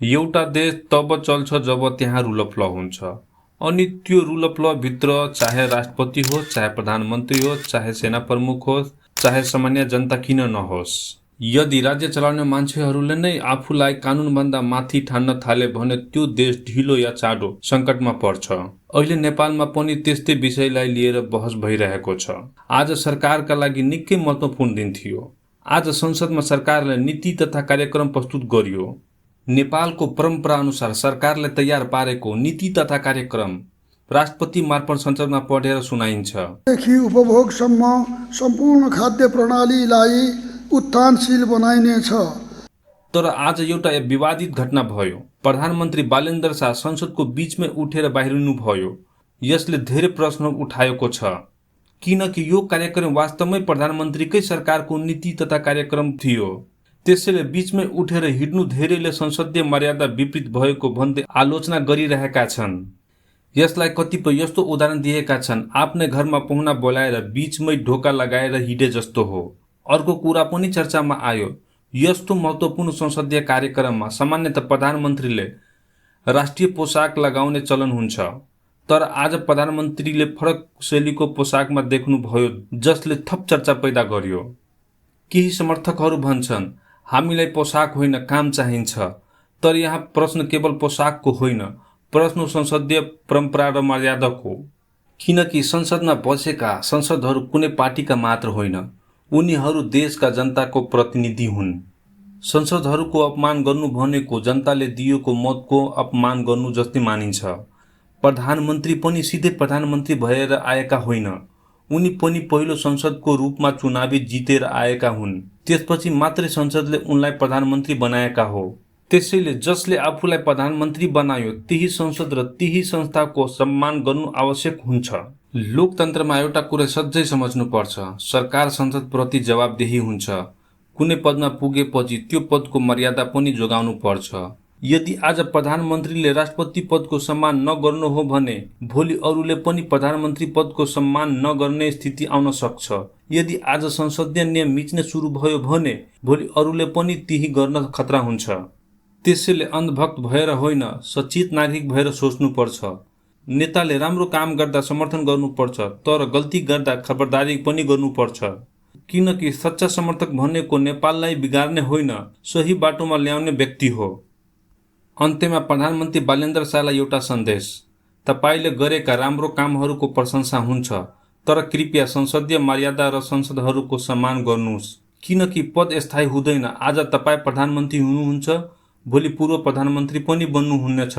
एउटा देश तब चल्छ जब त्यहाँ रुल अफ ल हुन्छ। अनि त्यो रुल अफ ल भित्र चाहे राष्ट्रपति हो, चाहे प्रधानमन्त्री हो, चाहे सेना प्रमुख हो, चाहे सामान्य जनता किन नहोस्, यदि राज्य चलाउने मान्छेहरूले नै आफूलाई कानुनभन्दा माथि ठान्न थाले भने त्यो देश ढिलो या चाँडो सङ्कटमा पर्छ। अहिले नेपालमा पनि त्यस्तै विषयलाई लिएर बहस भइरहेको छ। आज सरकारका लागि निकै महत्त्वपूर्ण दिन थियो। आज संसदमा सरकारले नीति तथा कार्यक्रम प्रस्तुत गरियो। नेपालको परम्परा अनुसार सरकारले तयार पारेको नीति तथा कार्यक्रम राष्ट्रपति मार्फत संसदमा पढेर सुनाइन्छ। देखि उपभोगसम्म सम्पूर्ण खाद्य प्रणालीलाई उत्थानशील बनाइनेछ। तर आज एउटा विवादित घटना भयो। प्रधानमन्त्री बालेन्द्र शाह संसदको बीचमै उठेर बाहिरिनु भयो। यसले धेरै प्रश्न उठाएको छ, किनकि यो कार्यक्रम वास्तवमै प्रधानमन्त्रीकै सरकारको नीति तथा कार्यक्रम थियो। त्यसैले बीचमै उठेर हिँड्नु धेरैले संसदीय मर्यादा विपरीत भएको भन्दै आलोचना गरिरहेका छन्। यसलाई कतिपय यस्तो उदाहरण दिएका छन्, आफ्नै घरमा पाहुना बोलाएर बीचमै ढोका लगाएर हिँडे जस्तो हो। अर्को कुरा पनि चर्चामा आयो, यस्तो महत्त्वपूर्ण संसदीय कार्यक्रममा सामान्यतः प्रधानमन्त्रीले राष्ट्रिय पोसाक लगाउने चलन हुन्छ। तर आज प्रधानमन्त्रीले फरक शैलीको पोसाकमा देख्नुभयो, जसले थप चर्चा पैदा गर्यो। केही समर्थकहरू भन्छन्, हामीलाई पोसाक होइन काम चाहिन्छ। तर यहाँ प्रश्न केवल पोसाकको होइन, प्रश्न संसदीय परम्परा र मर्यादाको। किनकि संसदमा बसेका संसदहरू कुनै पार्टीका मात्र होइन, उनीहरू देशका जनताको प्रतिनिधि हुन्। संसदहरूको अपमान गर्नु भनेको जनताले दिएको मतको अपमान गर्नु जस्तै मानिन्छ। प्रधानमन्त्री पनि सिधै प्रधानमन्त्री भएर आएका होइन, उनी पनि पहिलो संसदको रूपमा चुनावी जितेर आएका हुन्। त्यसपछि मात्रै संसदले उनलाई प्रधानमन्त्री बनाएका हो। त्यसैले जसले आफूलाई प्रधानमन्त्री बनायो त्यही संसद र त्यही संस्थाको सम्मान गर्नु आवश्यक हुन्छ। लोकतन्त्रमा एउटा कुरा सधैँ समझ्नुपर्छ, सरकार संसदप्रति जवाबदेही हुन्छ। कुनै पदमा पुगेपछि त्यो पदको मर्यादा पनि जोगाउनु पर्छ। यदि आज प्रधानमन्त्रीले राष्ट्रपति पदको सम्मान नगर्नु हो भने भोलि अरूले पनि प्रधानमन्त्री पदको सम्मान नगर्ने स्थिति आउन सक्छ। यदि आज संसदीय नियम मिच्न सुरु भयो भने भोलि अरूले पनि त्यही गर्न खतरा हुन्छ। त्यसैले अन्धभक्त भएर होइन, सचेत नागरिक भएर सोच्नुपर्छ। नेताले राम्रो काम गर्दा समर्थन गर्नुपर्छ, तर गल्ती गर्दा खबरदारी पनि गर्नुपर्छ। किनकि सच्चा समर्थक भनेको नेपाललाई बिगार्ने होइन, सही बाटोमा ल्याउने व्यक्ति हो। अन्त्यमा प्रधानमन्त्री बालेन्द्र शाहलाई एउटा सन्देश, तपाईले गरेका राम्रो कामहरूको प्रशंसा हुन्छ, तर कृपया संसदीय मर्यादा र संसदहरूको सम्मान गर्नुहोस्। किनकि पद स्थायी हुँदैन। आज तपाईँ प्रधानमन्त्री हुनुहुन्छ, भोलि पूर्व प्रधानमन्त्री पनि बन्नुहुनेछ।